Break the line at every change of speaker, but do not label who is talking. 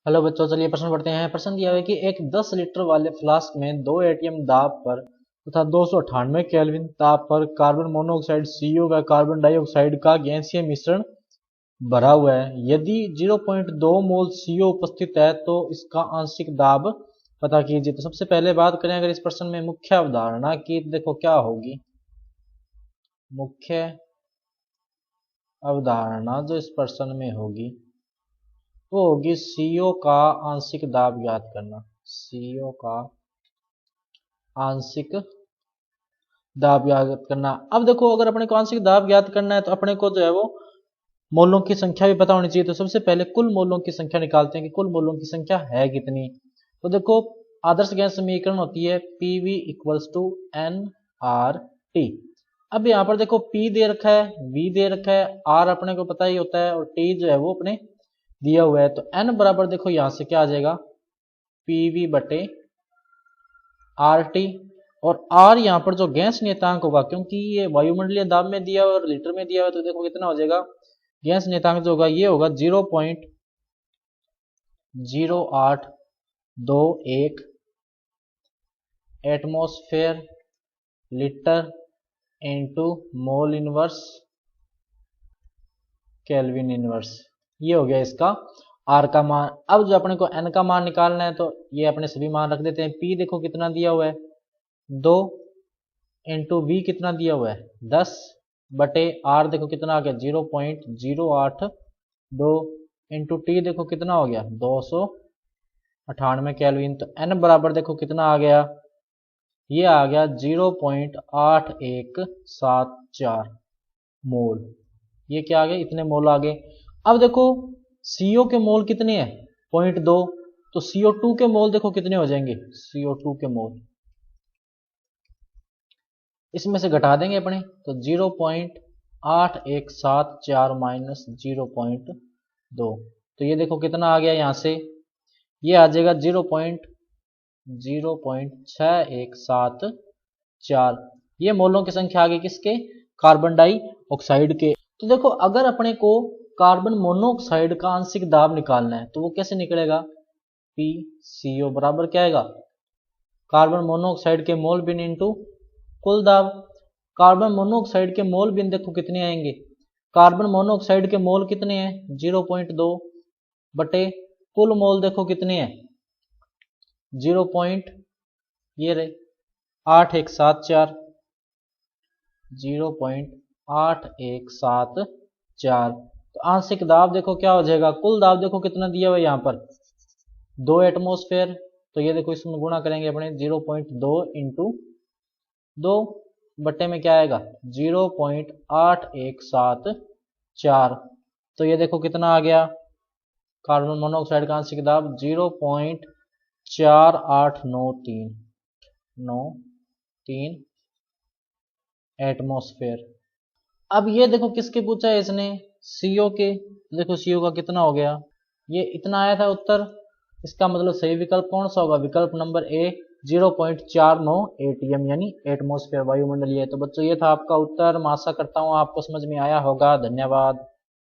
Hello बच्चों, चलिए प्रश्न पढ़ते हैं। प्रश्न दिया हुआ है कि एक 10 लीटर वाले फ्लास्क में 2 एटीएम दाब पर तथा 298 केल्विन ताप पर कार्बन मोनोऑक्साइड CO व कार्बन डाइऑक्साइड का गैसीय मिश्रण भरा हुआ है। यदि 0.2 मोल CO उपस्थित है तो इसका आंशिक दाब पता कीजिए। तो सबसे पहले बात करें अगर इस प्रश्न में मुख्य अवधारणा की, देखो क्या होगी। मुख्य अवधारणा जो इस प्रश्न में होगी वो होगी CO का आंशिक दाब ज्ञात करना। CO का आंशिक दाब ज्ञात करना। अब देखो, अगर अपने को आंशिक दाब ज्ञात करना है तो अपने को जो है वो मोलों की संख्या भी पता होनी चाहिए। तो सबसे पहले कुल मोलों की संख्या निकालते हैं कि कुल मोलों की संख्या है कितनी। तो देखो, आदर्श गैस समीकरण होती है PV इक्वल्स टू nRT। अब यहाँ पर देखो P दे रखा है, V दे रखा है, R अपने को पता ही होता है और T जो है वो अपने दिया हुआ है। तो n बराबर देखो यहां से क्या आ जाएगा, PV बटे RT। और R यहाँ पर जो गैस नियतांक होगा, क्योंकि ये वायुमंडलीय दाब में दिया हुआ और लीटर में दिया हुआ है, तो देखो कितना हो जाएगा। गैस नियतांक जो होगा ये होगा 0.0821 atmosphere litre into mole inverse kelvin inverse. ये हो गया इसका R का मान। अब जो अपने को N का मान निकालना है तो ये अपने सभी मान रख देते हैं। P देखो कितना दिया हुआ है 2 इंटू V कितना दिया हुआ है 10 बटे R देखो कितना आ गया 0.082 इंटू T देखो कितना हो गया 298 केल्विन। तो N बराबर देखो कितना आ गया, ये आ गया 0.8174 मोल। ये क्या आ गया, इतने मोल आ गए। अब देखो CO के मोल कितने हैं 0.2, तो CO2 के मोल देखो कितने हो जाएंगे। CO2 के मोल इसमें से घटा देंगे अपने, तो 0.8174 माइनस 0.2, तो ये देखो कितना आ गया। यहां से ये आ जाएगा 0.6174। ये मोलों की संख्या आ गई किसके, कार्बन डाइऑक्साइड के। तो देखो अगर अपने को कार्बन मोनोऑक्साइड का आंशिक दाब निकालना है तो वो कैसे निकलेगा, PCO बराबर क्या आएगा, कार्बन मोनोऑक्साइड के मोल बिन इंटू कुल दाब। कार्बन मोनोऑक्साइड के मोल बिन देखो कितने आएंगे, कार्बन मोनोऑक्साइड के मोल कितने हैं 0.2 बटे कुल मोल देखो कितने हैं 0. ये रहे 8174, 0.8174। तो आंशिक दाब देखो क्या हो जाएगा, कुल दाब देखो कितना दिया हुआ है यहाँ पर 2 एटमॉस्फेयर। तो ये देखो इसमें गुणा करेंगे अपने 0.2 इंटू 2 बट्टे में क्या आएगा 0.8174। तो ये देखो कितना आ गया, कार्बन मोनोऑक्साइड का आंशिक दाब 0.4893 एटमॉस्फेयर। अब ये देखो किसके पूछा है इसने, CO के। देखो CO का कितना हो गया, ये इतना आया था उत्तर। इसका मतलब सही विकल्प कौन सा होगा, विकल्प नंबर A 0.49 ATM यानी एटमॉस्फेयर वायुमंडलीय। तो बच्चों ये था आपका उत्तर। मैं आशा करता हूँ आपको समझ में आया होगा। धन्यवाद।